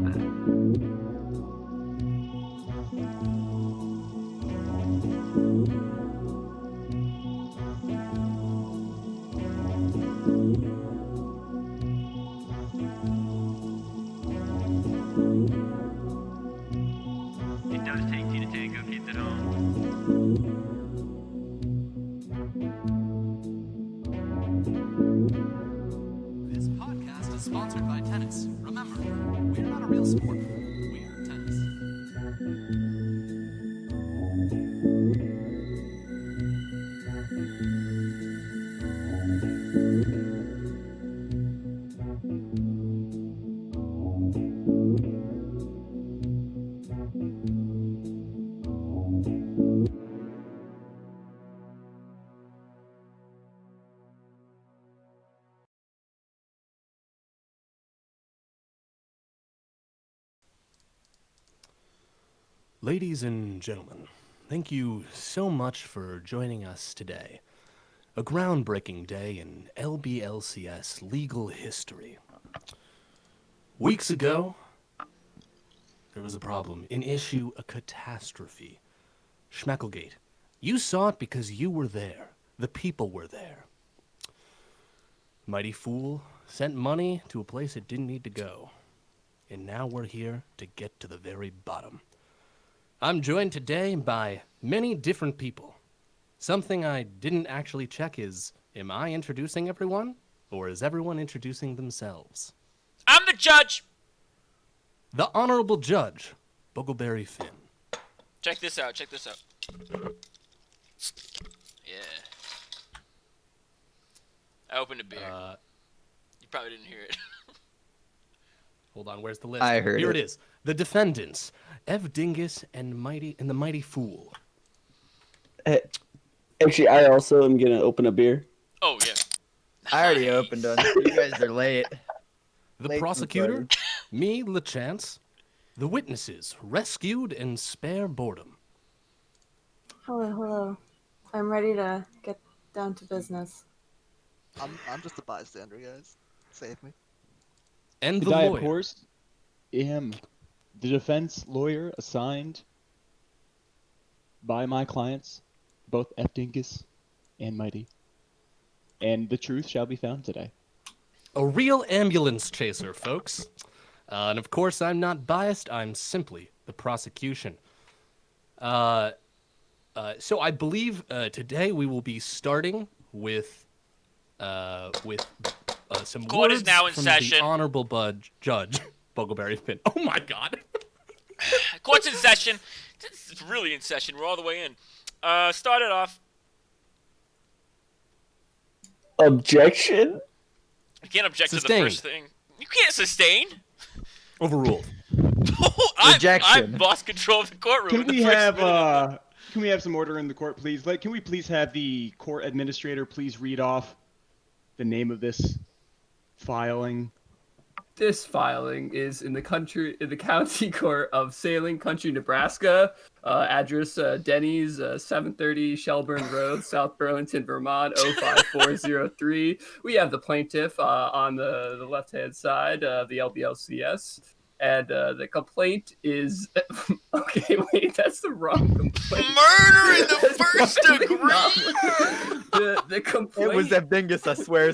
It does take two to tango, keep it on. This podcast is sponsored by tennis. Remember, we're not a real sport. We're tennis. Ladies and gentlemen, thank you so much for joining us today. A groundbreaking day in LBLCS legal history. Weeks ago, there was a problem, an issue, a catastrophe. Schmeckle Gate. You saw it because you were there. The people were there. Mighty Fool sent money to a place it didn't need to go. And now we're here to get to the very bottom. I'm joined today by many different people. Something I didn't actually check is, am I introducing everyone? Or is everyone introducing themselves? I'm the judge! The Honorable Judge, Buggleberry Finn. Check this out. Yeah. I opened a beer. You probably didn't hear it. Hold on, where's the list? I heard Here it. it is. The defendants, Ev Dingus and the Mighty Fool. Actually, I also am gonna open a beer. Oh, yeah. I already opened one. You guys are late. The Late prosecutor, me, LeChance. The witnesses, rescued and spare boredom. Hello. I'm ready to get down to business. I'm just a bystander, guys. Save me. And the And I, lawyer. of course, am the defense lawyer assigned by my clients, both F. Dingus and Mighty. And the truth shall be found today. A real ambulance chaser, folks. And of course, I'm not biased. I'm simply the prosecution. So I believe today we will be starting with some Court words is now in from session. the Honorable Judge Buggleberry Finn. Oh my God! Court's in session. It's really in session. We're all the way in. Started off. Objection? I can't object to the Sustained. first thing. You can't sustain. Overruled. I've Rejection. lost control of the courtroom. Can in the we first have minute. can we have some order in the court, please? Can we please have the court administrator please read off the name of this filing? This filing is in the county court of Salem Country, Nebraska. Address Denny's, 730 Shelburne Road, South Burlington, Vermont, 05403. We have the plaintiff on the left-hand side of the LBLCS. And the complaint is... Okay, wait, that's the wrong complaint. Murder in the first degree! The complaint... It was F. Dingus, I swear.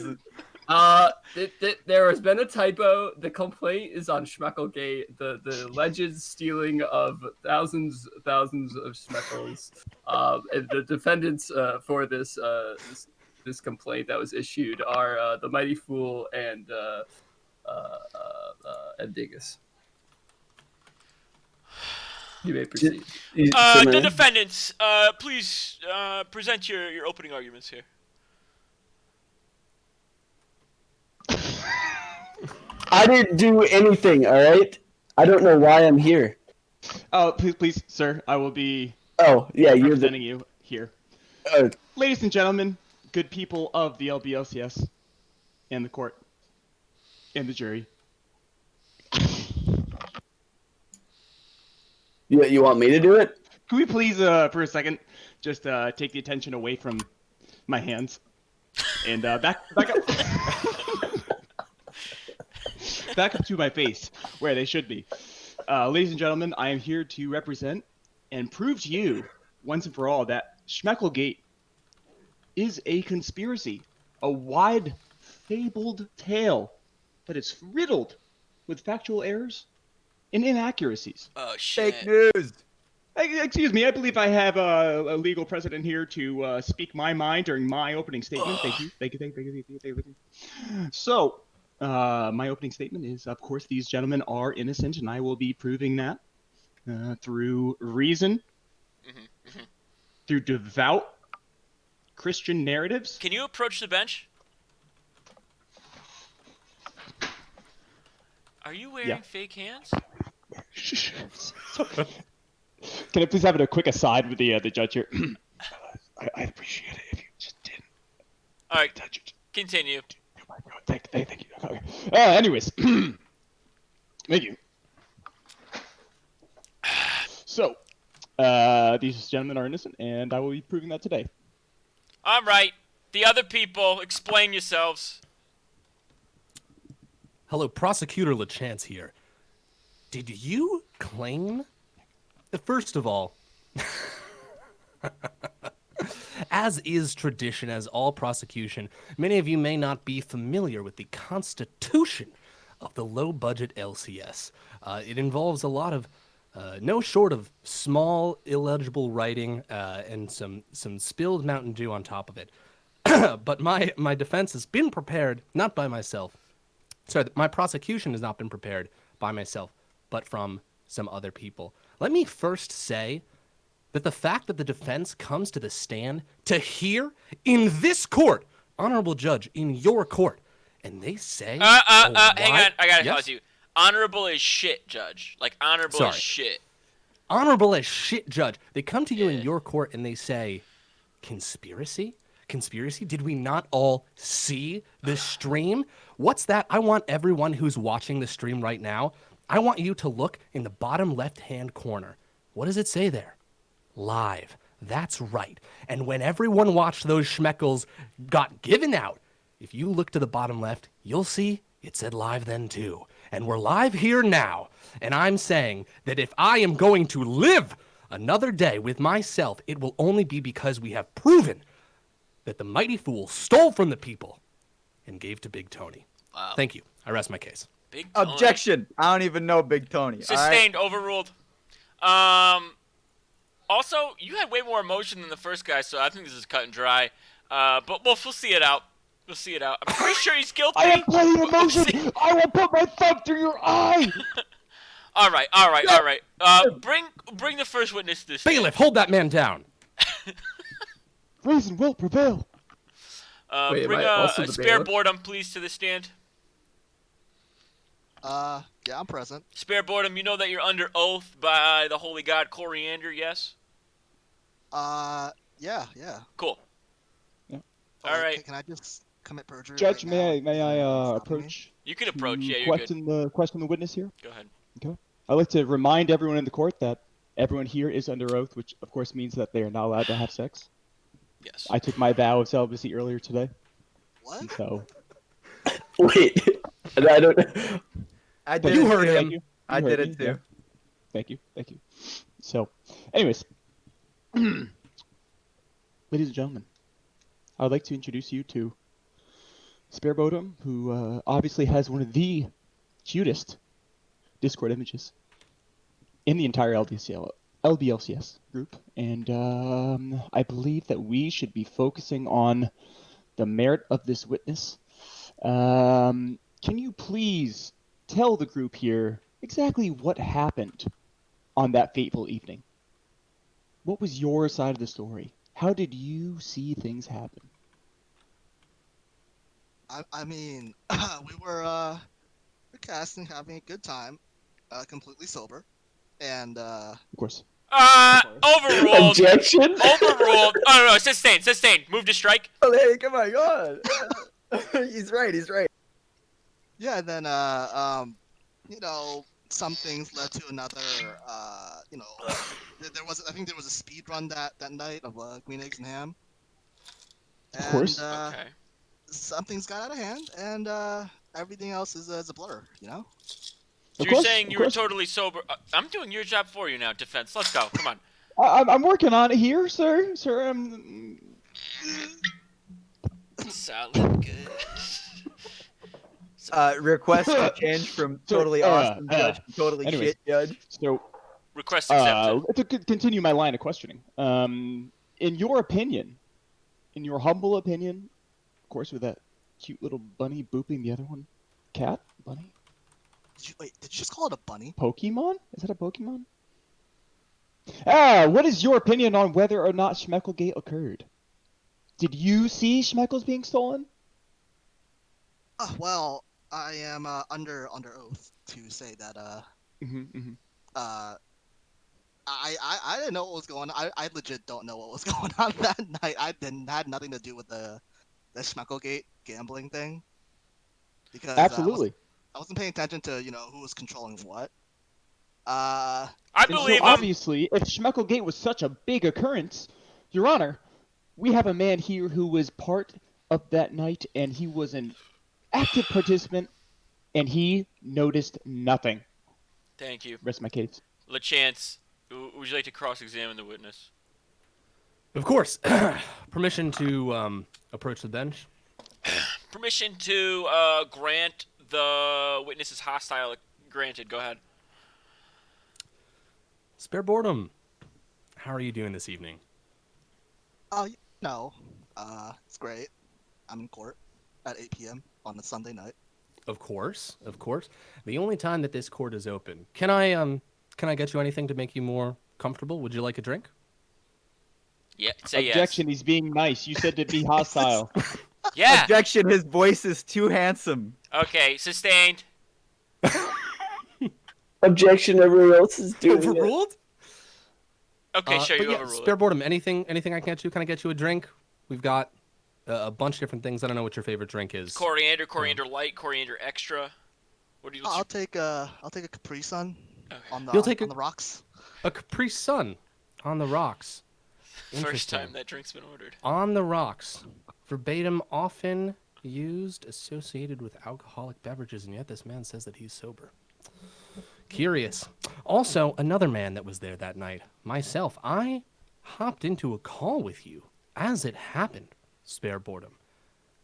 There has been a typo. The complaint is on Schmeckle Gate. The alleged stealing of thousands of Schmeckles. And the defendants for this complaint that was issued are the Mighty Fool and Dingus. You may proceed. The defendants, please present your opening arguments here. I didn't do anything, alright? I don't know why I'm here. Oh, please, sir. I will be Oh, yeah, you're the... representing you here. Ladies and gentlemen, good people of the LBLCS, and the court, and the jury. You want me to do it? Can we please, for a second, just take the attention away from my hands and back up? back up to my face, where they should be. Ladies and gentlemen, I am here to represent and prove to you, once and for all, that Schmeckle Gate is a conspiracy, a wide, fabled tale that is riddled with factual errors and inaccuracies. Oh shit. Fake news. Excuse me, I believe I have a legal precedent here to speak my mind during my opening statement. Thank you. Thank you. So, my opening statement is, of course, these gentlemen are innocent, and I will be proving that through reason, through devout Christian narratives. Can you approach the bench? Are you wearing fake hands? Can I please have a quick aside with the judge here? I'd appreciate it if you just didn't. All right, continue. Thank you. Okay. Anyways, thank you. So, these gentlemen are innocent, and I will be proving that today. All right, the other people, explain yourselves. Hello, Prosecutor LaChance here. Did you claim? First of all, as is tradition, as all prosecution, many of you may not be familiar with the constitution of the low-budget LCS. It involves a lot of, no short of small, illegible writing and some spilled Mountain Dew on top of it. But my defense has been prepared, not by myself. Sorry, my prosecution has not been prepared by myself, but from some other people. Let me first say that the fact that the defense comes to the stand to hear in this court, honorable judge, in your court, and they say, hang on, I gotta Yes? pause you. Honorable as shit, judge. Like honorable as Sorry. shit. Honorable as shit, judge. They come to you in your court and they say, conspiracy? Conspiracy? Did we not all see the stream? What's that? I want everyone who's watching the stream right now, I want you to look in the bottom left-hand corner. What does it say there? Live. That's right. And when everyone watched those schmeckles got given out, if you look to the bottom left, you'll see it said live then too. And we're live here now. And I'm saying that if I am going to live another day with myself, it will only be because we have proven that the mighty fool stole from the people and gave to Big Tony. Wow. Thank you. I rest my case. Big Tony. Objection. I don't even know Big Tony. Sustained, overruled. Also, you had way more emotion than the first guy, so I think this is cut and dry. But we'll see it out. We'll see it out. I'm pretty sure he's guilty. I have plenty of We'll see. emotion. I will put my thumb through your eye. All right. Bring the first witness to this. Bailiff, hold that man down. Reason will prevail. Wait, Bring am I also a the spare bailiff? boredom, please, to the stand. Yeah, I'm present. Spare boredom, you know that you're under oath by the holy god Coriander, yes? Yeah. Cool. Yeah. All right. Can I just commit perjury? Judge, right now? may I Stop me? approach? You can approach. to Yeah, you're good. question the witness here. Go ahead. Okay. I'd like to remind everyone in the court that everyone here is under oath, which of course means that they are not allowed to have sex. Yes. I took my vow of celibacy earlier today, What? and so Wait, I don't. I did You it heard too. him. you I heard did me, it too. yeah. Thank you. So, anyways, ladies and gentlemen, I would like to introduce you to Spare Bodum, who obviously has one of the cutest Discord images in the entire LBLCS group, and I believe that we should be focusing on the merit of this witness. Can you please tell the group here exactly what happened on that fateful evening? What was your side of the story? How did you see things happen? I mean, we were casting, having a good time, completely sober, and Of course. Overruled. Objection. Overruled. Oh, no, sustained. Move to strike. Oh, hey, come on, go on. He's right. yeah, and then you know, some things led to another. You know, I think there was a speed run that night of green eggs and ham. Of course. And, Okay. some things got out of hand, and everything else is a blur. You know. So Of you're course, saying of you were course. totally sober? I'm doing your job for you now, defense. Let's go. Come on. I'm working on it here, sir. Sir, I'm. Solid good. Request to change from Sir, totally awesome judge to totally anyways, shit judge. So, Request accepted. to continue my line of questioning, in your opinion, in your humble opinion, of course, with that cute little bunny booping the other one, cat, bunny, Did you just call it a bunny? Pokemon? Is that a Pokemon? What is your opinion on whether or not Schmeckle Gate occurred? Did you see Schmeckles being stolen? Well, I am under oath to say that I didn't know what was going on. I legit don't know what was going on that night. Had nothing to do with the Schmeckle Gate gambling thing. Because Absolutely. I wasn't paying attention to who was controlling what. I And believe so him. obviously, if Schmeckle Gate was such a big occurrence, Your Honor, we have a man here who was part of that night, and he was an active participant, and he noticed nothing. Thank you. Rest my case. LeChance, would you like to cross-examine the witness? Of course. Permission to approach the bench. Permission to grant the witness's hostile. Granted. Go ahead. Spare boredom. How are you doing this evening? It's great. I'm in court at 8 p.m. on a Sunday night. Of course, of course. The only time that this court is open. Can I get you anything to make you more comfortable? Would you like a drink? Yeah. Say Objection, he's being nice. You said to be hostile. yes. Yeah. Objection, his voice is too handsome. Okay. Sustained. Objection, everyone else is doing it. Overruled? Okay, sure, but you yeah, overruled spare it. boredom. Anything I can get you? Can I get you a drink? We've got a bunch of different things. I don't know what your favorite drink is. Coriander light, coriander extra. What do you? I'll take a Capri Sun on the You'll take on the rocks. A Capri Sun on the rocks. First Interesting. time that drink's been ordered. On the rocks. Verbatim, often used, associated with alcoholic beverages, and yet this man says that he's sober. Curious. Also, another man that was there that night, myself, I hopped into a call with you as it happened, spare boredom.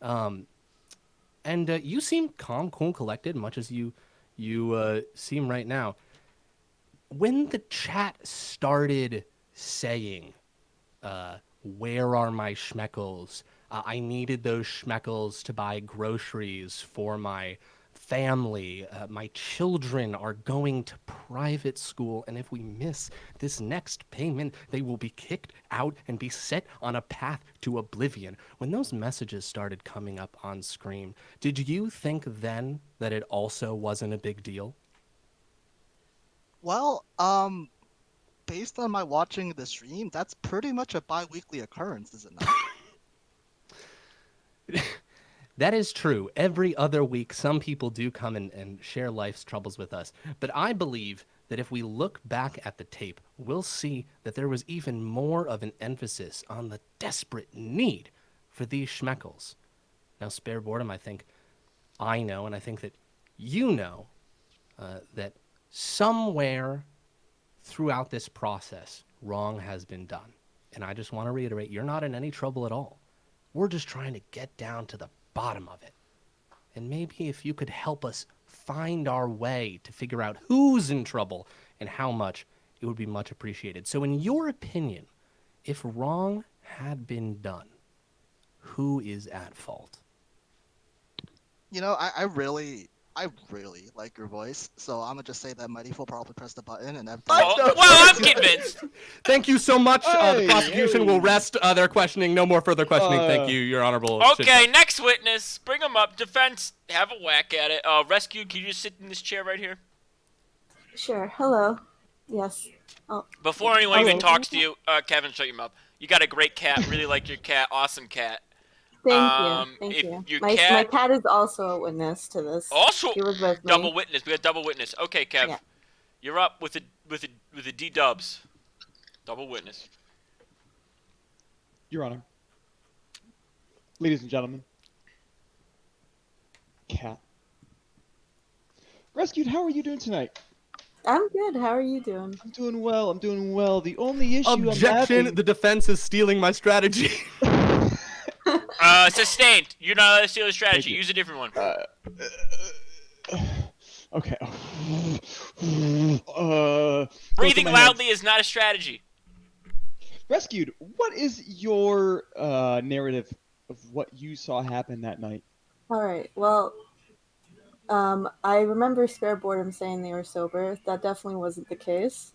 And you seem calm, cool, collected, much as you seem right now. When the chat started saying, where are my schmeckles? I needed those schmeckles to buy groceries for my family. My children are going to private school, and if we miss this next payment, they will be kicked out and be set on a path to oblivion. When those messages started coming up on screen, did you think then that it also wasn't a big deal? Well, based on my watching the stream, that's pretty much a bi-weekly occurrence, is it not? That is true. Every other week, some people do come and share life's troubles with us. But I believe that if we look back at the tape, we'll see that there was even more of an emphasis on the desperate need for these schmeckles. Now, spare boredom, I think I know, and I think that you know, that somewhere throughout this process, wrong has been done. And I just want to reiterate, you're not in any trouble at all. We're just trying to get down to the bottom of it. And maybe if you could help us find our way to figure out who's in trouble and how much, it would be much appreciated. So in your opinion, if wrong had been done, who is at fault? I really like your voice, so I'm gonna just say that Mighty will probably press the button and everything. Well, I'm convinced. Thank you so much. The Hey, prosecution will rest their questioning. No more further questioning. Thank you, Your Honorable. Okay, next witness. Bring him up. Defense, have a whack at it. Rescue, can you just sit in this chair right here? Sure. Hello. Yes. Oh. Before anyone even Hello. talks to you, Kevin, shut your mouth. You got a great cat. Really like your cat. Awesome cat. Thank you. if Thank you. your My cat- cat is also a witness to this. Also, He was with me. double witness. We got double witness. Okay, Kev, Yeah. you're up with the D dubs. Double witness. Your Honor. Ladies and gentlemen. Cat. Rescued, how are you doing tonight? I'm good. How are you doing? I'm doing well. I'm doing well. The only issue Objection! I'm having... The defense is stealing my strategy. Sustained. You're not allowed to steal a strategy. you. Use a different one. Okay. Breathing loudly is not a strategy. Rescued, what is your narrative of what you saw happen that night? All right. Well, I remember Spare Boredom saying they were sober. That definitely wasn't the case.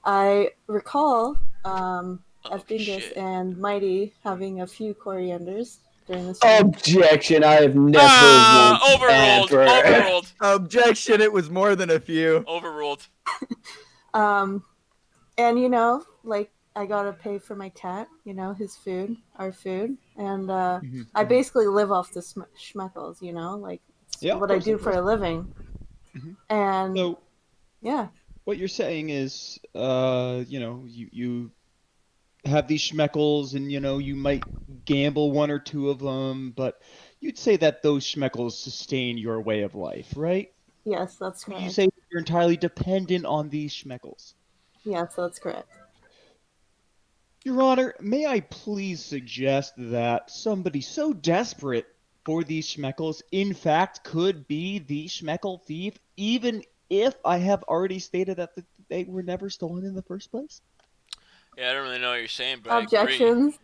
I recall F. Dingus shit. and Mighty having a few corianders during the Oh, stream. Objection! I have never once Overruled. ever. Overruled. Objection! It was more than a few. Overruled. And like I gotta pay for my cat. His food, our food, and I basically live off the schmeckles. Like it's Yeah, what I do for a living. And So, yeah. what you're saying is, you have these schmeckles, and you might gamble one or two of them, but you'd say that those schmeckles sustain your way of life, right? Yes, that's correct. You say you're entirely dependent on these schmeckles. Yes, that's correct. Your Honor, may I please suggest that somebody so desperate for these schmeckles, in fact, could be the schmeckle thief, even if I have already stated that they were never stolen in the first place? Yeah, I don't really know what you're saying, but Objections.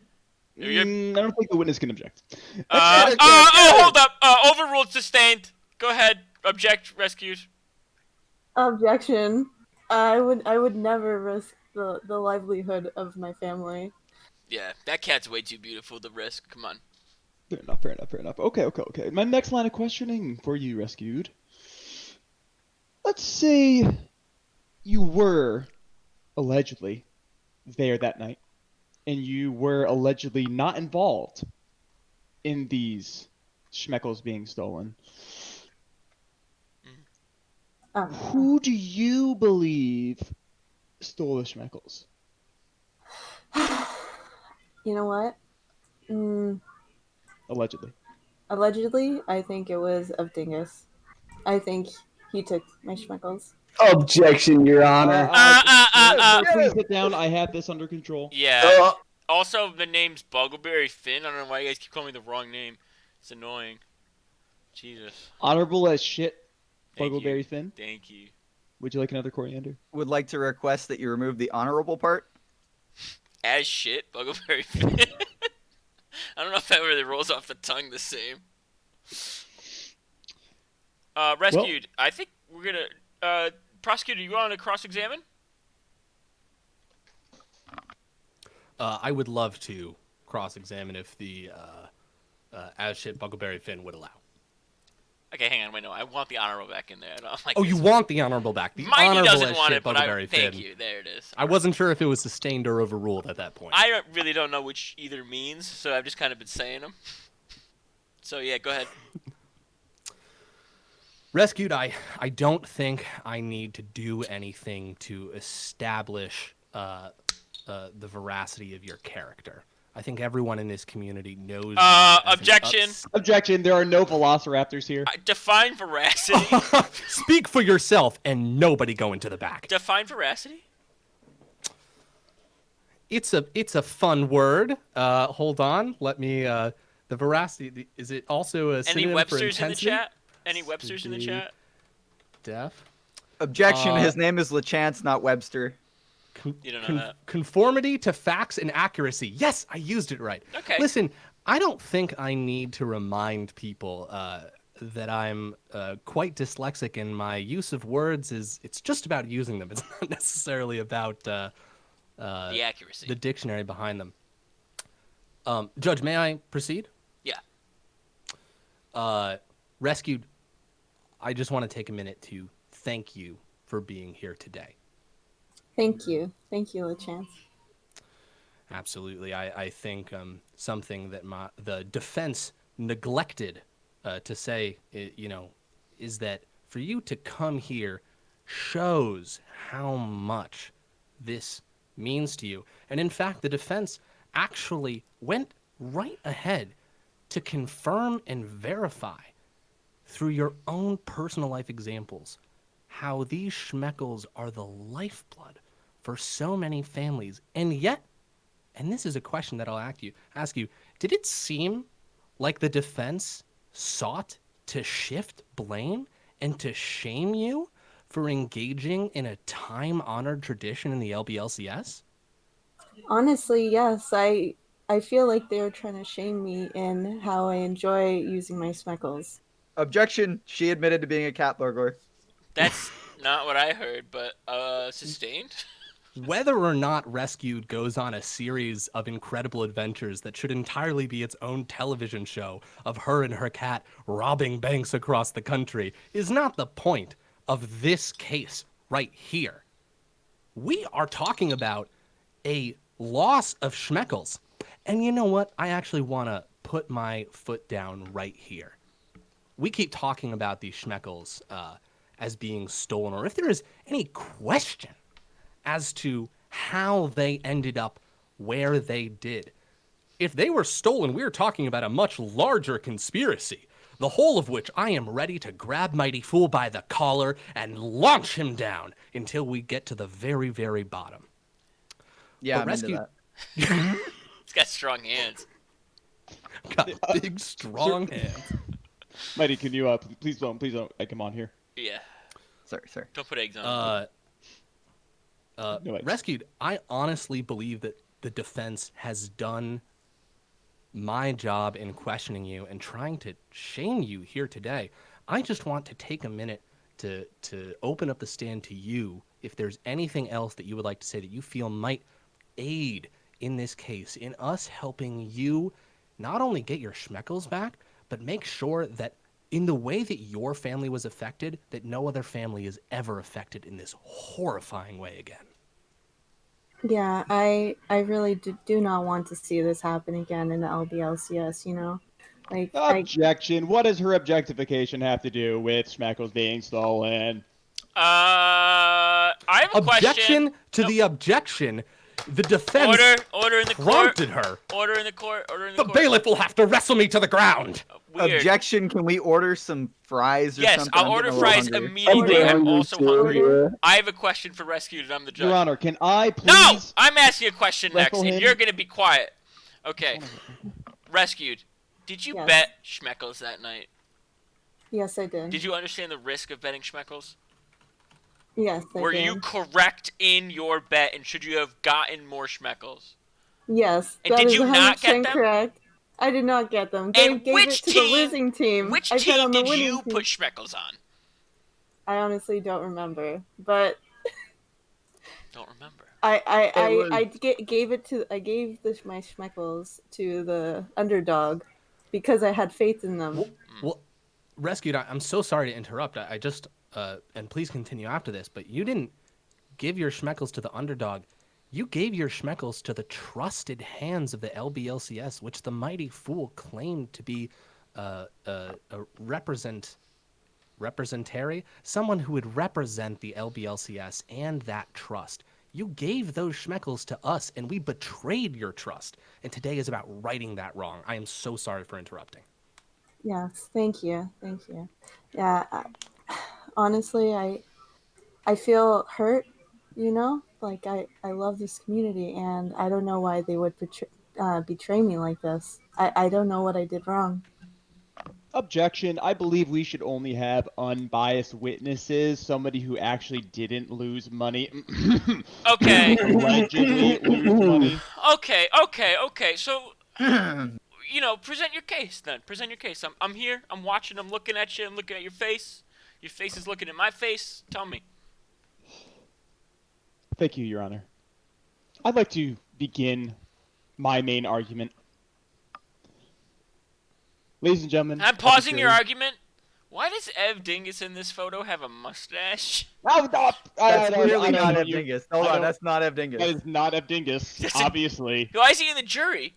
I agree. I don't think the witness can object. Hold up. Overruled, sustained. Go ahead. Object, rescued. Objection. I would never risk the livelihood of my family. Yeah, that cat's way too beautiful to risk. Come on. Fair enough. Okay. My next line of questioning for you, rescued. Let's say you were allegedly there that night, and you were allegedly not involved in these schmeckles being stolen. Who do you believe stole the schmeckles? You know what? Allegedly, I think it was of Dingus. I think he took my schmeckles. Objection, Your Honor. Please sit down. I have this under control. Yeah. Also, the name's Buggleberry Finn. I don't know why you guys keep calling me the wrong name. It's annoying. Jesus. Honorable as shit, Thank Buggleberry you. Finn. Thank you. Would you like another coriander? Would like to request that you remove the honorable part. As shit, Buggleberry Finn. I don't know if that really rolls off the tongue the same. Rescued. I think we're gonna. Prosecutor, you want to cross-examine? I would love to cross-examine if the as shit Buggleberry Finn would allow. Okay, hang on. Wait, no. I want the honorable back in there. I don't like Oh, this you one. want the honorable back? The Mighty honorable doesn't as want shit it, but Buggleberry Finn. thank you. There it is. I wasn't sure if it was sustained or overruled at that point. I really don't know which either means, so I've just kind of been saying them. So yeah, go ahead. Rescued, I don't think I need to do anything to establish the veracity of your character. I think everyone in this community knows. Objection. Objection. There are no velociraptors here. Define veracity. Speak for yourself and nobody go into the back. Define veracity. It's a fun word. Hold on. Let me. The veracity. Is it also a synonym Any for Websters in the intensity? chat? Any Websters in the chat? Def. Objection. His name is LeChance, not Webster. You don't know that. Conformity to facts and accuracy. Yes, I used it right. Okay. Listen, I don't think I need to remind people that I'm quite dyslexic, and my use of words it's just about using them. It's not necessarily about the accuracy, the dictionary behind them. Judge, may I proceed? Yeah. Rescued, I just want to take a minute to thank you for being here today. Thank you, LeChance. Absolutely. I think something that the defense neglected to say, is that for you to come here shows how much this means to you. And in fact, the defense actually went right ahead to confirm and verify through your own personal life examples how these Schmeckles are the lifeblood for so many families. And yet, and this is a question that I'll ask you, did it seem like the defense sought to shift blame and to shame you for engaging in a time-honored tradition in the LBLCS? Honestly, yes. I feel like they were trying to shame me in how I enjoy using my Schmeckles. Objection. She admitted to being a cat burglar. That's not what I heard, but sustained. Whether or not Rescued goes on a series of incredible adventures that should entirely be its own television show of her and her cat robbing banks across the country is not the point of this case right here. We are talking about a loss of Schmeckles. And you know what? I actually want to put my foot down right here. We keep talking about these Schmeckles as being stolen, or if there is any question as to how they ended up where they did. If they were stolen, we are talking about a much larger conspiracy, the whole of which I am ready to grab Mighty Fool by the collar and launch him down until we get to the very, very bottom. Yeah, But I'm into that. He's got strong hands. Got big, strong hands. Mighty, can you please don't come on here. Yeah. Sorry. Don't put eggs on. No eggs. Rescued, I honestly believe that the defense has done my job in questioning you and trying to shame you here today. I just want to take a minute to open up the stand to you if there's anything else that you would like to say that you feel might aid in this case, in us helping you not only get your Schmeckles back, but make sure that in the way that your family was affected, that no other family is ever affected in this horrifying way again. Yeah, I really do not want to see this happen again in the LBLCS, you know? Like, Objection. What does her objectification have to do with Schmeckles being stolen? I have a Objection question. to the objection. The defense Order in the prompted court. her. Order in the court. Order in the The court. bailiff will have to wrestle me to the ground. Weird. Objection. Can we order some fries or Yes, something? I'll I'm order getting a little fries hungry. immediately. I'm also hungry. Yeah. I have a question for Rescued, and I'm the judge. Your Honor, can I please? No! I'm asking a question next, wrestle and him? you're going to be quiet. Okay. Rescued, did you Yes. bet Schmeckles that night? yes, I did. Did you understand the risk of betting Schmeckles? Yes, I Were did. you correct in your bet, and should you have gotten more Schmeckles? Yes. And that did is you not get 100% them? correct. I did not get them. And Gave which it to team? the losing team. Which I bet team on the did winning you team. put Schmeckles on? I honestly don't remember, but Don't remember. I gave my Schmeckles to the underdog because I had faith in them. Well, Rescued, I'm so sorry to interrupt. I just, and please continue after this, but you didn't give your Schmeckles to the underdog. You gave your Schmeckles to the trusted hands of the LBLCS, which the Mighty Fool claimed to be a representary, someone who would represent the LBLCS and that trust. You gave those Schmeckles to us, and we betrayed your trust. And today is about righting that wrong. I am so sorry for interrupting. Yes, thank you. Yeah, honestly, I feel hurt, you know? Like, I love this community, and I don't know why they would betray me like this. I don't know what I did wrong. Objection. I believe we should only have unbiased witnesses, somebody who actually didn't lose money. Okay. Allegedly lose money. Okay. So, present your case then. Present your case. I'm here. I'm watching. I'm looking at you. I'm looking at your face. Your face is looking at my face. Tell me. Thank you, Your Honor. I'd like to begin my main argument. Ladies and gentlemen. I'm pausing your argument. Why does Ev Dingus in this photo have a mustache? Oh, no, That's clearly not know Ev you- Dingus. Hold I on, don't- that's not Ev Dingus. That is not Ev Dingus, obviously. Why is he in the jury?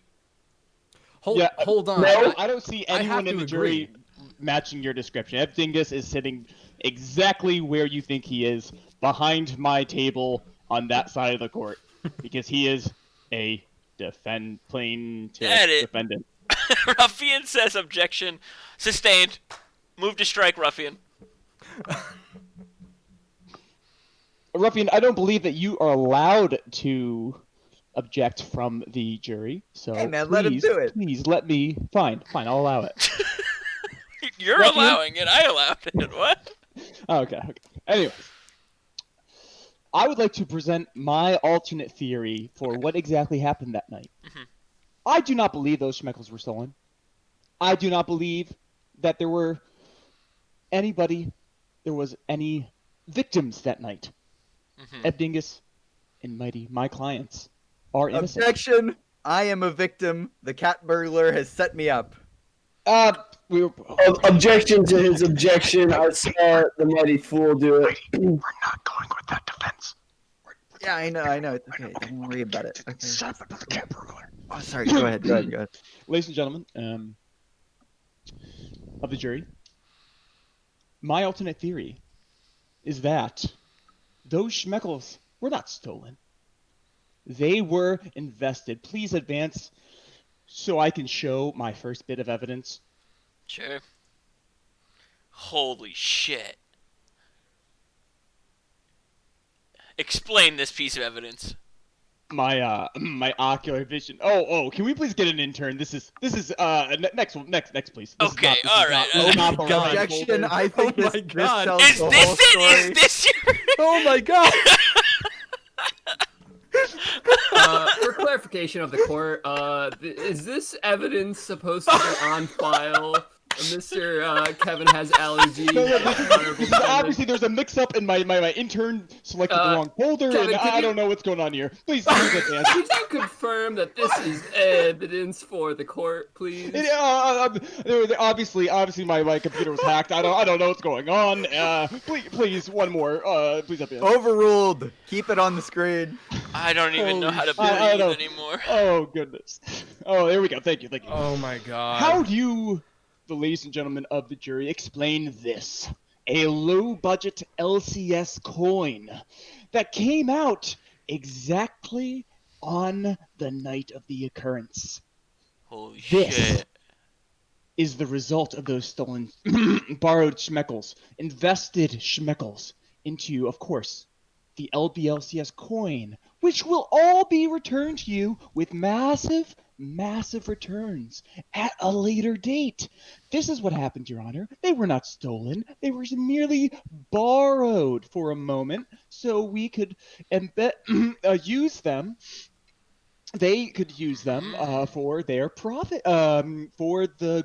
Hold on. No, I don't see I have anyone in to the jury agree. matching your description. Ev Dingus is sitting exactly where you think he is, behind my table on that side of the court, because he is a plaintiff Get it. defendant. Ruffian says objection. Sustained. Move to strike, ruffian. Ruffian, I don't believe that you are allowed to object from the jury. So Hey, man, please, let him do it. please let me. Fine, I'll allow it. You're Ruffian? allowing it. I allowed it. What? Okay. Anyways, I would like to present my alternate theory for what exactly happened that night. I do not believe those Schmeckles were stolen. I do not believe that there was any victims that night. Ed Dingus and Mighty, my clients, are innocent. Objection! I am a victim. The cat burglar has set me up. Objection to his objection. I saw the mighty fool do it. We're not going with that defense. Yeah, I know. It's okay. Don't worry about it. Okay. Shut up, the cat burglar. Oh, sorry. Go ahead. Ladies and gentlemen, of the jury, my alternate theory is that those Schmeckles were not stolen. They were invested. Please advance so I can show my first bit of evidence. Sure. Holy shit. Explain this piece of evidence. My ocular vision. Oh, can we please get an intern? This is next please. This Okay, is not, all right. not the right Objection! folder. I think my this God. tells Is the this whole it? story. Is this your... Oh my god! For clarification of the court, is this evidence supposed to be on file? Mr. Kevin has allergies. Because obviously there's a mix-up in my intern selected the wrong folder, Kevin, and I don't know what's going on here. Please advance. Could you confirm that this is evidence for the court, please? Obviously, my computer was hacked. I don't know what's going on. Please, one more. Please advance. Overruled. Keep it on the screen. I don't even know how to I breathe don't- anymore. Oh goodness. Oh, there we go. Thank you. Oh my god. How do you, the ladies and gentlemen of the jury, explain this? A low-budget LCS coin that came out exactly on the night of the occurrence. Holy This shit. is the result of those stolen, borrowed Schmeckles, invested Schmeckles into, of course, the LBLCS coin, which will all be returned to you with massive returns at a later date. This is what happened, Your Honor. They were not stolen. They were merely borrowed for a moment so we could use them. They could use them for their profit, for the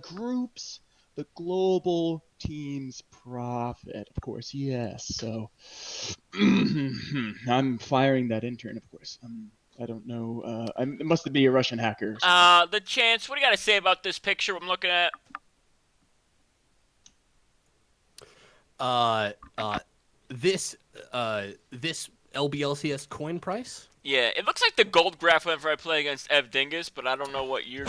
global team's profit, of course, yes. So, I'm firing that intern, of course. I don't know. It must be a Russian hacker. The Chance, what do you got to say about this picture I'm looking at? This LBLCS coin price? Yeah, it looks like the gold graph whenever I play against Ev Dingus, but I don't know what year.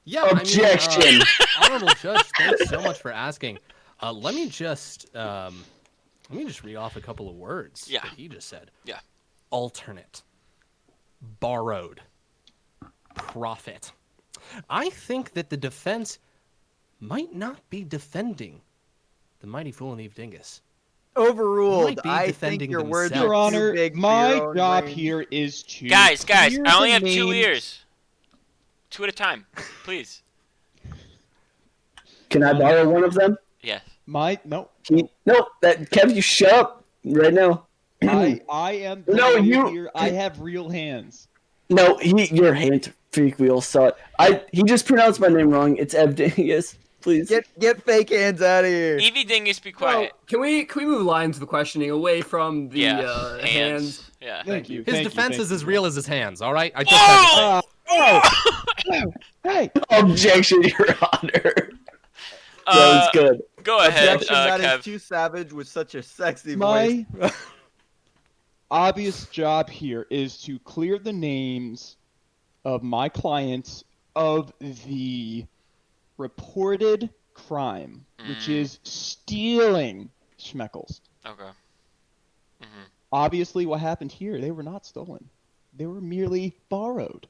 Yeah, Objection. I mean, honorable judge, thanks so much for asking. Let me just read off a couple of words that he just said. Yeah. Alternate. Borrowed. Profit. I think that the defense might not be defending the mighty fool and Eve Dingus. Overruled. Might be I defending think your words themselves. Your are Honor, too big for my your own job brain. here is to Guys, clear I only the have 2 names. ears. 2 at a time, please. Can I borrow one of them? Yes. No, Kev, you shut up right now. I am the No, lawyer you- here. I have real hands. No, your hand freak wheel saw it. He just pronounced my name wrong. It's Evdingus. Please. Get fake hands out of here. Evie Dingus, be quiet. Can we move lines of the questioning away from the hands? Yeah. Thank you. His thank you, defense thank is you. as real as his hands, all right? I just had to Hey. Objection, Your Honor. That was good. Go ahead, Objection, that Kev. is too savage with such a sexy voice. My obvious job here is to clear the names of my clients of the reported crime, which is stealing Schmeckles. Okay. Obviously, what happened here, they were not stolen. They were merely borrowed.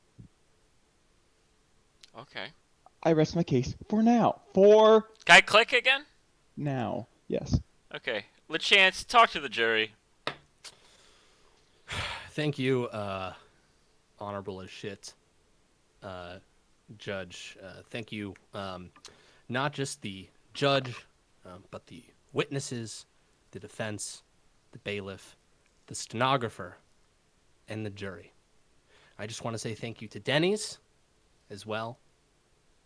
Okay. I rest my case for now. For Can I click again? now, yes. Okay. LeChance, talk to the jury. Thank you, honorable as shit, judge. Thank you, not just the judge, but the witnesses, the defense, the bailiff, the stenographer, and the jury. I just want to say thank you to Denny's as well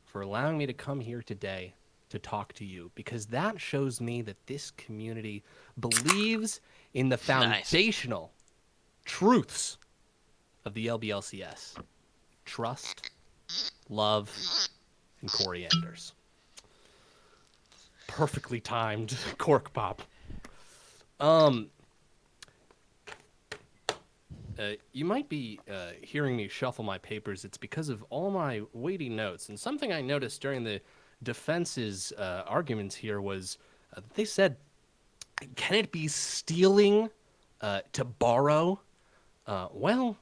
for allowing me to come here today to talk to you, because that shows me that this community believes in the foundational truths of the LBLCS. Trust, love, and corianders. Perfectly timed cork pop. You might be hearing me shuffle my papers. It's because of all my weighty notes. And something I noticed during the defense's arguments here was they said, can it be stealing to borrow? Well,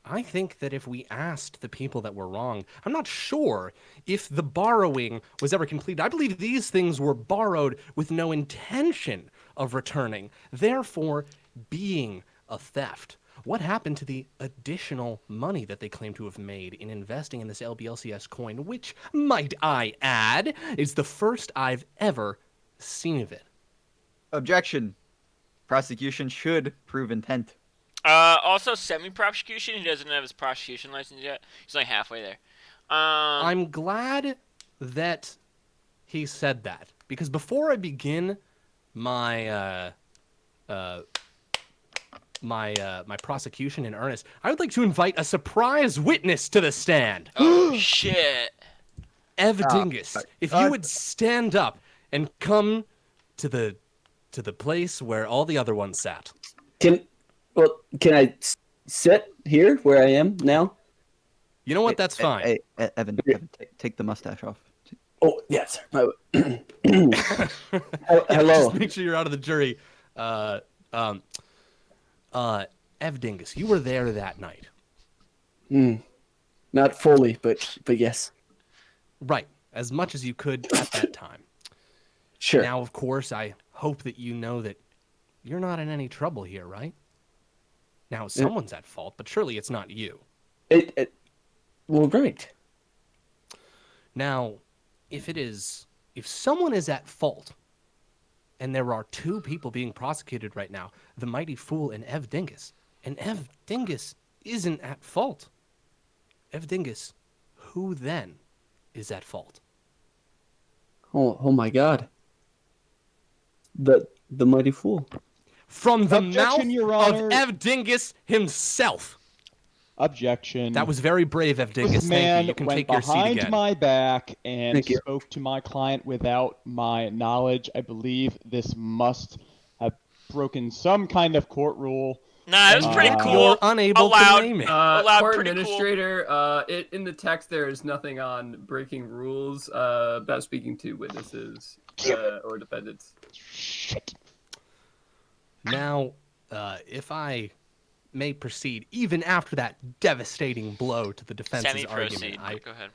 I think that if we asked the people that were wrong, I'm not sure if the borrowing was ever completed. I believe these things were borrowed with no intention of returning, therefore being a theft. What happened to the additional money that they claim to have made in investing in this LBLCS coin, which, might I add, is the first I've ever seen of it? Objection. Prosecution should prove intent. Also, semi-prosecution. He doesn't have his prosecution license yet. He's only halfway there. I'm glad that he said that, because before I begin my my prosecution in earnest, I would like to invite a surprise witness to the stand. Oh shit! Ev Dingus, if you would stand up and come to the place where all the other ones sat. Can I sit here where I am now? You know what? That's fine. Hey, Evan, take the mustache off. Oh, yes. Hello. Just make sure you're out of the jury. Ev Dingus, you were there that night. Not fully, but yes. Right. As much as you could at that time. Sure. Now, of course, I hope that you know that you're not in any trouble here, right? Now, someone's at fault, but surely it's not you. Well, right. Now, if someone is at fault, and there are two people being prosecuted right now, the Mighty Fool and Ev Dingus, and Ev Dingus isn't at fault. Ev Dingus, who then is at fault? Oh my God. The Mighty Fool. From the Objection, mouth Your of Honor. Ev Dingus himself. Objection. That was very brave, Ev Dingus. This man Thank you. You can went take your seat behind again. my back and Thank you. spoke to my client without my knowledge. I believe this must have broken some kind of court rule. Nah, it was pretty cool. You're unable Allowed. to name it. Allowed, Court pretty administrator, in the text there is nothing on breaking rules about speaking to witnesses or defendants. Shit. Now, if I may proceed, even after that devastating blow to the defense's argument, Go ahead.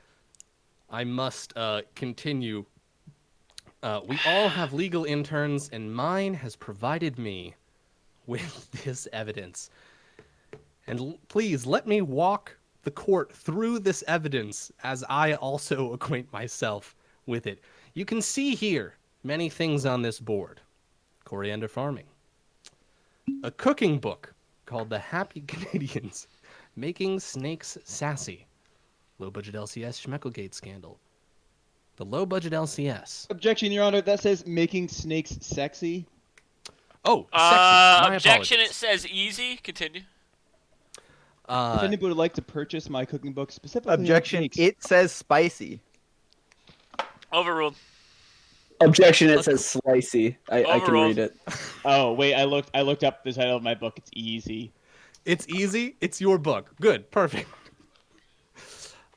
I must continue. We all have legal interns, and mine has provided me with this evidence. And please let me walk the court through this evidence as I also acquaint myself with it. You can see here many things on this board. Coriander farming. A cooking book called The Happy Canadians, Making Snakes Sassy. Low-budget LCS Schmeckle Gate scandal. The low-budget LCS. Objection, Your Honor. That says making snakes sexy. Oh, sexy. My Objection, apologies. it says easy. Continue. If anybody would like to purchase my cooking book specifically, on Objection. snakes- It says spicy. Overruled. Objection, it says slicey. I can Overruled. read it. Oh wait, I looked up the title of my book. It's easy. It's easy. It's your book. Good. Perfect.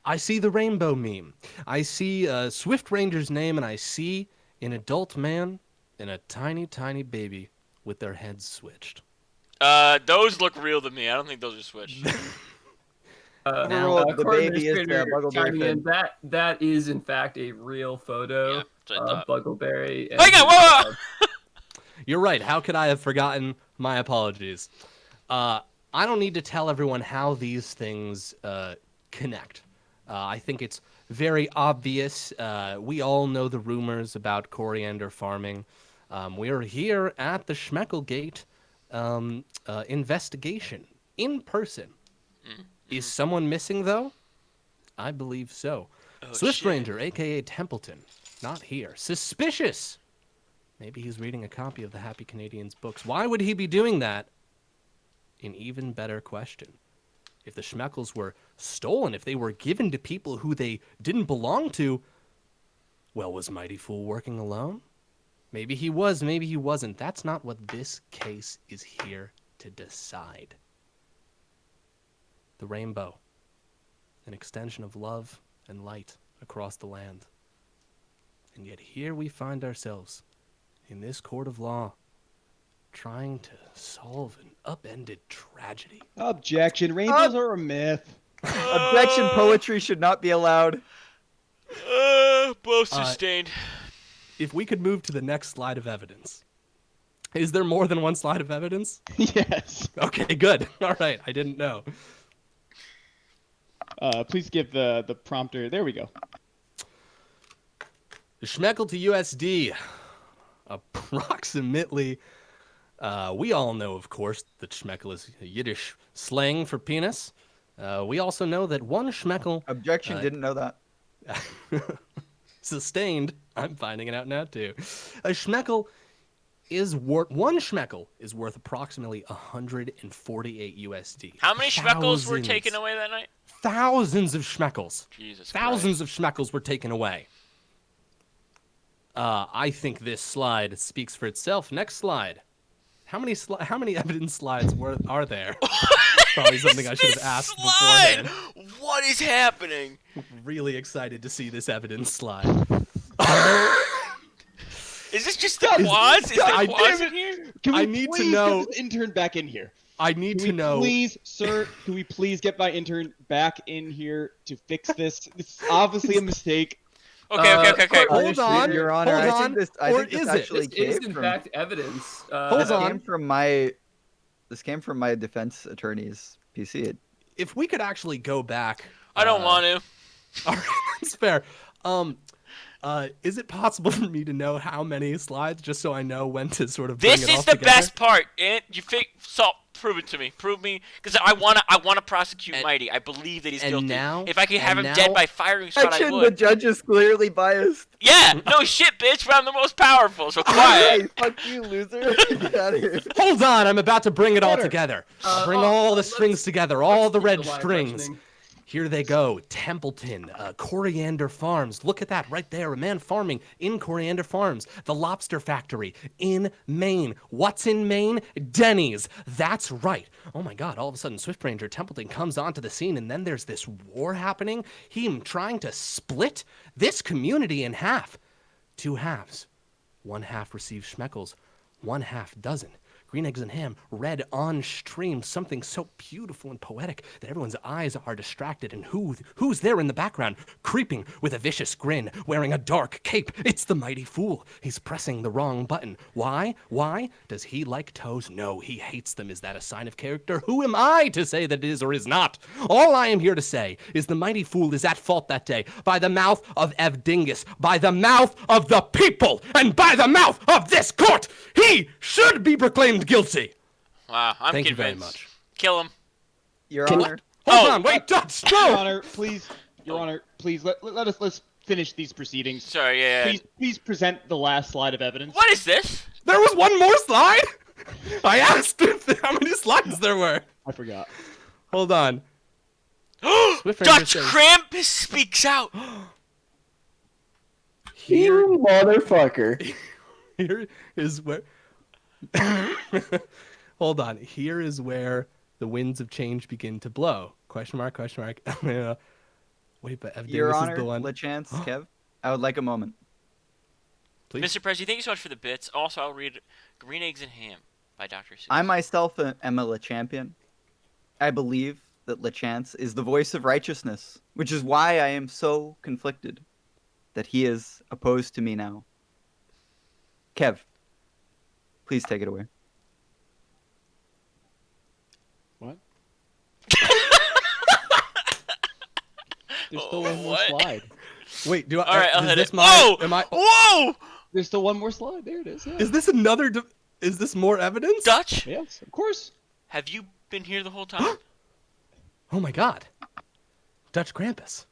I see the rainbow meme. I see Swift Ranger's name, and I see an adult man and a tiny, tiny baby with their heads switched. Those look real to me. I don't think those are switched. Overruled. The Court baby is Administrator Buggleberry chiming in, Finn. that is in fact a real photo Yeah, that's what I of thought. Buggleberry. Hang on, whoa, whoa. You're right. How could I have forgotten? My apologies. I don't need to tell everyone how these things connect. I think it's very obvious. We all know the rumors about coriander farming. We're here at the Schmeckle Gate investigation in person. Is someone missing, though? I believe so. Swift shit. Ranger, a.k.a. Templeton, not here. Suspicious! Maybe he's reading a copy of the Happy Canadians books. Why would he be doing that? An even better question. If the Schmeckles were stolen, if they were given to people who they didn't belong to, well, was Mighty Fool working alone? Maybe he was, maybe he wasn't. That's not what this case is here to decide. The rainbow, an extension of love and light across the land. And yet here we find ourselves in this court of law, trying to solve an upended tragedy. Objection. Rainbows are a myth. Objection. Poetry should not be allowed. Both sustained. If we could move to the next slide of evidence. Is there more than one slide of evidence? Yes. Okay, good. All right, I didn't know. Please give the prompter. There we go. The Schmeckle to USD. Approximately, we all know, of course, that Schmeckle is Yiddish slang for penis. We also know that one Schmeckle... Objection, didn't know that. Sustained. I'm finding it out now, too. A Schmeckle is worth... One Schmeckle is worth approximately 148 USD. How many Schmeckles were taken away that night? Thousands of Schmeckles. Jesus Thousands of Schmeckles were taken away. I think this slide speaks for itself. Next slide. How many evidence slides are there? Probably something I should have asked beforehand. What is happening? Really excited to see this evidence slide. Is this just the quads? Is there quads in here? Can we I need to please know- get this intern back in here? I need to know. Please, sir, can we please get my intern back in here to fix this? This is obviously a mistake. Okay. Hold on, Your Honor. hold I on. think Or this is it? actually This is came in from. fact evidence. Hold This on. came from my. This came from my defense attorney's PC. If we could actually go back. I don't want to. All right, that's fair. Is it possible for me to know how many slides, just so I know when to sort of bring This it is all the together? best part. And prove it to me. Prove me, because I wanna prosecute Mighty. I believe that he's and guilty. now- If I could have and him now- dead by firing squad, I Action, the would. judge is clearly biased. Yeah, no shit, bitch. But I'm the most powerful, so quiet. Hey, fuck you, loser. Get out of here. Hold on, I'm about to bring it all Better. together. Bring all the strings together, all the keep red the line strings. questioning. Here they go. Templeton, Coriander Farms. Look at that right there. A man farming in Coriander Farms. The Lobster Factory in Maine. What's in Maine? Denny's. That's right. Oh my God. All of a sudden, Swift Ranger Templeton comes onto the scene, and then there's this war happening. Him trying to split this community in half. Two halves. One half receives Schmeckles. One half doesn't. Green Eggs and Ham, read on stream, something so beautiful and poetic that everyone's eyes are distracted. And who's there in the background, creeping with a vicious grin, wearing a dark cape? It's the Mighty Fool. He's pressing the wrong button. Why? Why? Does he like toes? No, he hates them. Is that a sign of character? Who am I to say that it is or is not? All I am here to say is the Mighty Fool is at fault that day, by the mouth of Ev Dingus, by the mouth of the people, and by the mouth of this court. He should be proclaimed guilty. Wow, I'm Thank you very convinced. much. Kill him. Your Honor. Hold on, wait, Dutch, Your no! Honor, please. Your Honor, please let's finish these proceedings. Sorry, yeah. Please present the last slide of evidence. What is this? There was one more slide? I asked how many slides there were. I forgot. Hold on. Swift Ranger Dutch says- Krampus speaks out. You motherfucker. Here is where... Hold on. Here is where the winds of change begin to blow. Question mark, question mark. Wait, but Ev Your Dingus Honor, is the one. LeChance, Kev, I would like a moment. Please. Mr. President, thank you so much for the bits. Also, I'll read Green Eggs and Ham by Dr. Seuss. I myself am a LeChampion. I believe that LeChance is the voice of righteousness, which is why I am so conflicted that he is opposed to me now. Kev, please take it away. What? There's still one more What? slide. Wait, do I? All right, I'll is hit this it. my? Whoa! Am I? Whoa! There's still one more slide. There it is. Yeah. Is this another? Is this more evidence? Dutch, Yes, of course. have you been here the whole time? Oh my God, Dutch Krampus.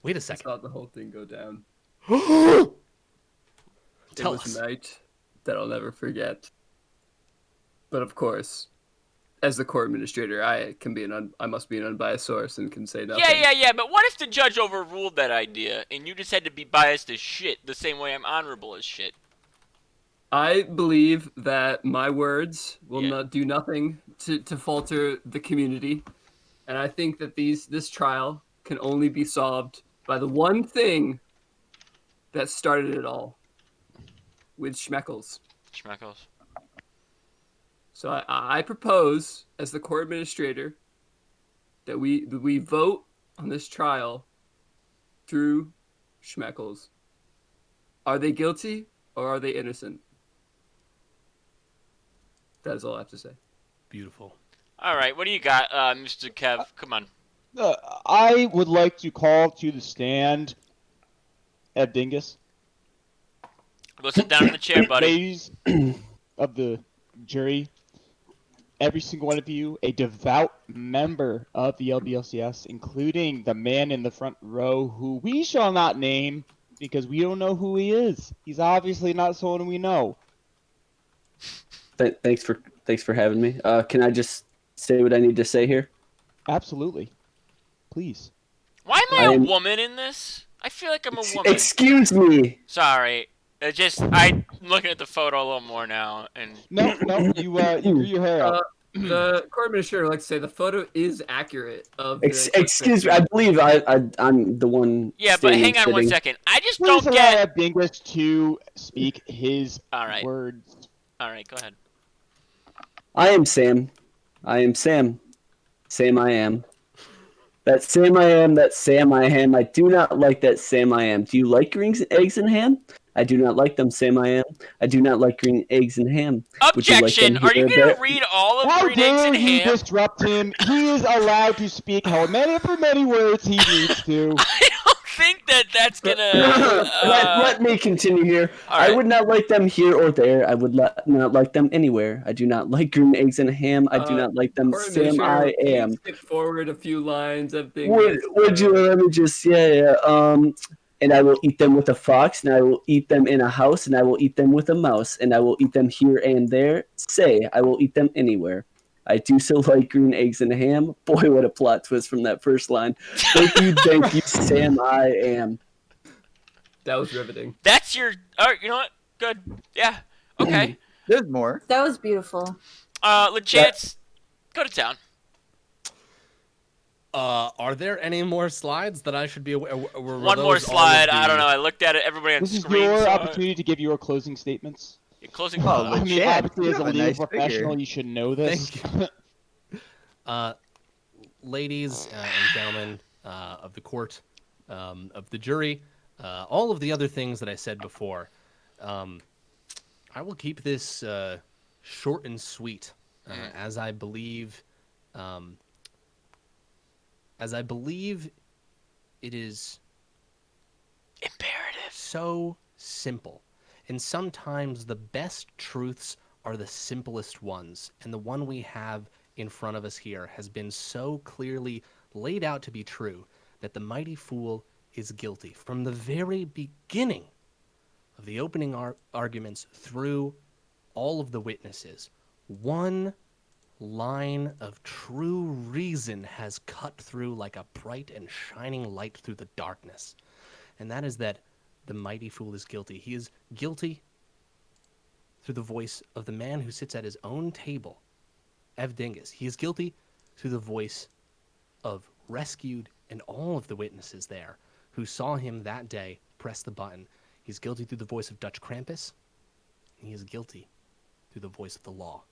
Wait a I second. saw the whole thing go down. Tell It was us. a night that I'll never forget. But of course, as the court administrator, I must be an unbiased source and can say nothing. Yeah. But what if the judge overruled that idea and you just had to be biased as shit, the same way I'm honorable as shit? I believe that my words will Yeah. not do nothing to falter the community, and I think that this trial can only be solved by the one thing that started it all, with Schmeckles. Schmeckles. So I propose, as the court administrator, that we vote on this trial through Schmeckles. Are they guilty or are they innocent? That is all I have to say. Beautiful. All right, what do you got, Mr. Kev? Come on. I would like to call to the stand Ed Dingus. Go sit down in the chair, buddy. Ladies of the jury, every single one of you, a devout member of the LBLCS, including the man in the front row who we shall not name because we don't know who he is. He's obviously not someone we know. Thanks for having me. Can I just say what I need to say here? Absolutely. Please. Why am I a woman in this? I feel like I'm a woman. Excuse me. Sorry. I'm looking at the photo a little more now, and No, you grew your hair out. The court administrator would like to say the photo is accurate of the Excuse me. I believe I'm the one. yeah, but hang on one sitting. second. I just Please don't allow get. Ed Dingus to speak his All right. words. All right, go ahead. I am Sam. I am Sam. Sam I am. That Sam I am, that Sam I am. I do not like that Sam I am. Do you like green eggs and ham? I do not like them, Sam I am. I do not like green eggs and ham. Objection! Are you going to read all of How Green Eggs dare and you Ham? disrupt him? He is allowed to speak however many words he needs to. I don't think that's going to... let me continue here. right. I would not like them here or there. I would not like them anywhere. I do not like green eggs and ham. I do not like them, court Sam I administrator, can you am. skip forward a few lines of things. Would you let me just and I will eat them with a fox, and I will eat them in a house, and I will eat them with a mouse, and I will eat them here and there. Say, I will eat them anywhere. I do so like green eggs and ham. Boy, what a plot twist from that first line. Thank you, Sam I am. That was riveting. That's your... All right, you know what? Good. Yeah. Okay. There's more. That was beautiful. LeChance, go to town. Are there any more slides that I should be aware? One more slide. I don't know. I looked at it. Everybody on This is screen your saw it. opportunity to give your closing statements. Your closing... Oh, I mean, Chad, obviously, you as a have a legal nice professional, figure. you should know this. Thank you. Ladies and gentlemen of the court, of the jury, all of the other things that I said before, I will keep this short and sweet, as I believe it is imperative. So simple. And sometimes the best truths are the simplest ones. And the one we have in front of us here has been so clearly laid out to be true that the mighty fool is guilty from the very beginning of the opening arguments through all of the witnesses. One line of true reason has cut through like a bright and shining light through the darkness. And that is that the mighty fool is guilty. He is guilty through the voice of the man who sits at his own table, Ev Dingus. He is guilty through the voice of Rescued and all of the witnesses there who saw him that day press the button. He's guilty through the voice of Dutch Krampus. And he is guilty through the voice of the law.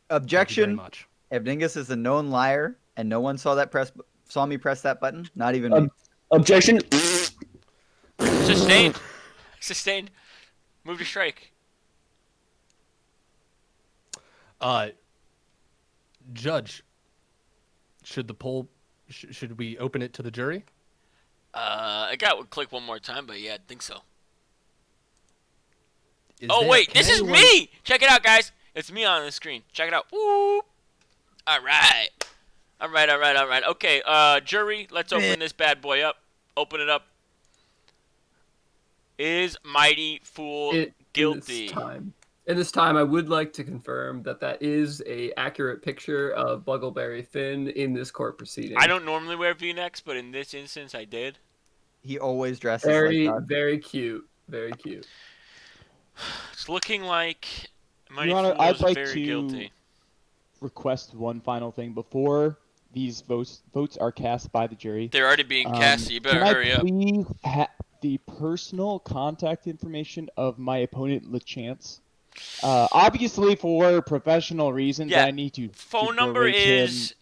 Objection. Thank you very much. Evdingus is a known liar And no one saw me press that button? Not even me. Objection. Sustained. Sustained. Move to strike. Judge, should the poll, should we open it to the jury? I got to click one more time, but yeah, I think so. Can This is me! Check it out, guys. It's me on the screen. Check it out. Woo! All right. Okay, jury, let's open this bad boy up. Open it up. Is Mighty Fool guilty? In this time, I would like to confirm that is a accurate picture of Buggleberry Finn in this court proceeding. I don't normally wear V-necks, but in this instance, I did. He always dresses very, like that. very cute. Very cute. It's looking like Mighty Your Honor, Fool I'd is like very to guilty. request one final thing before these votes are cast by the jury. They're already being cast, so you better hurry up. Can I please have the personal contact information of my opponent, LeChance? Obviously, for professional reasons, I need to. Phone number is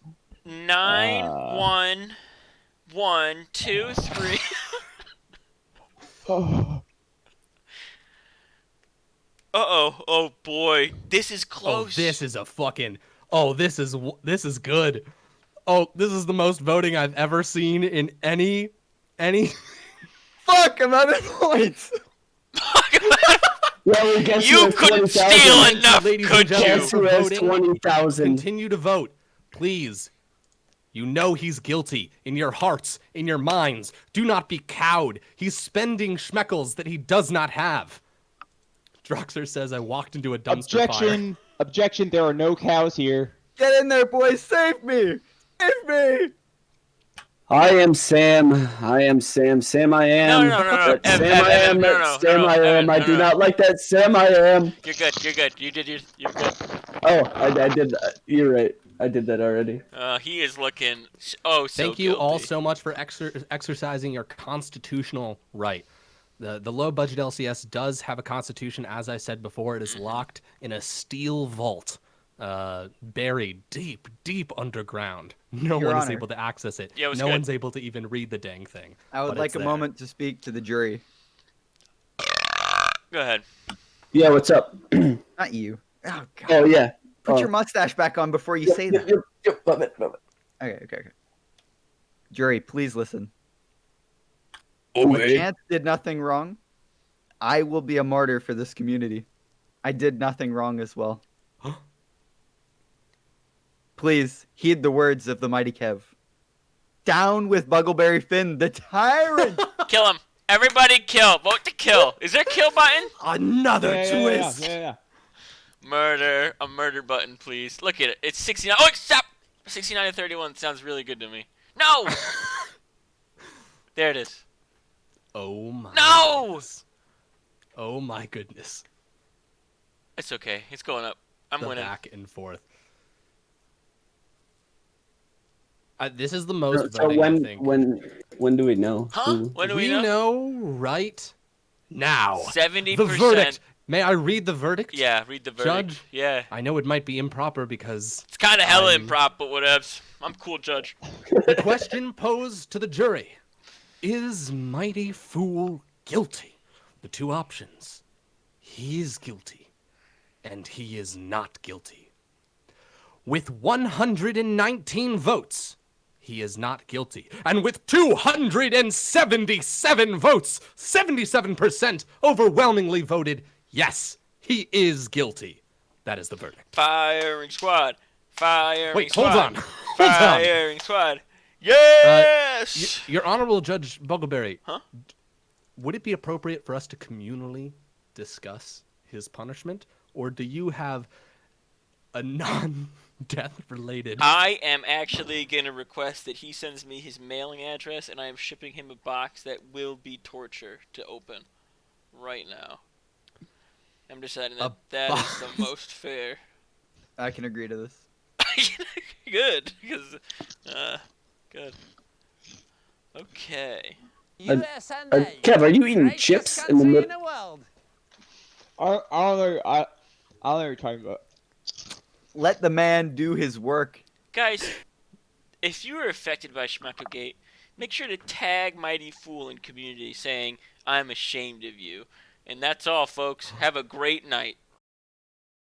91123. Oh boy, this is close. Oh, this is a fucking. Oh, this is good. Oh, this is the most voting I've ever seen in any. Fuck, I'm out of points. Well, guess You couldn't steal enough, Ladies could and you? gentlemen, for has voting, 20,000. Continue to vote, please. You know he's guilty in your hearts, in your minds. Do not be cowed. He's spending schmeckles that he does not have. Droxer says I walked into a dumpster fire. Objection, there are no cows here. Get in there, boys. Save me. Save me. I am Sam. Sam, I am. No. Sam, I am. Sam, I am. I do not like that. Sam, I am. You're good. You're good. Oh, I did that. You're right. I did that already. He is looking so Thank you all guilty. so much for exercising your constitutional right. The low budget LCS does have a constitution, as I said before. It is locked in a steel vault, buried deep underground. No Your one is Honor. able to access it. Yeah, it was no good. one's able to even read the dang thing. I would but like it's a there. moment to speak to the jury. Go ahead. Yeah, what's up? Not you. Oh, God. Oh, yeah. Put Oh. your mustache back on before you say that. Yep, love it. Okay. Jury, please listen. Okay. Chance did nothing wrong. I will be a martyr for this community. I did nothing wrong as well. Please heed the words of the mighty Kev. Down with Buggleberry Finn, the tyrant. Kill him. Everybody kill. Vote to kill. Is there a kill button? Another twist. Yeah. Murder. A murder button, please. Look at it. It's 69. Oh, stop. 69 to 31 sounds really good to me. No. There it is. Oh my. No. Goodness. Oh my goodness. It's okay. It's going up. I'm The winning. back and forth. This is the most So voting, I think. when do we know? Huh? When do we know? Right now. 70%. The verdict. May I read the verdict? Yeah, read the verdict. Judge? Yeah. I know it might be improper because It's kind of hella I'm- improp, but whatevs. I'm cool, Judge. the question posed to the jury: is Mighty Fool guilty? The two options: he is guilty, and he is not guilty. With 119 votes, he is not guilty. And with 277 votes, 77% overwhelmingly voted yes, he is guilty. That is the verdict. Firing squad. Firing Wait, squad. hold on. Hold on. Firing squad. Yes! Your Honorable Judge Buggleberry, Huh? would it be appropriate for us to communally discuss his punishment, or do you have a non-death related? I am actually going to request that he sends me his mailing address, and I am shipping him a box that will be torture to open right now. I'm deciding that that is the most fair. I can agree to this. Good, because, good. Okay. Kev, are you eating chips in the middle? I don't know what you're talking about. Let the man do his work. Guys, if you are affected by Schmeckle Gate, make sure to tag Mighty Fool in community saying, I'm ashamed of you. And that's all, folks. Have a great night.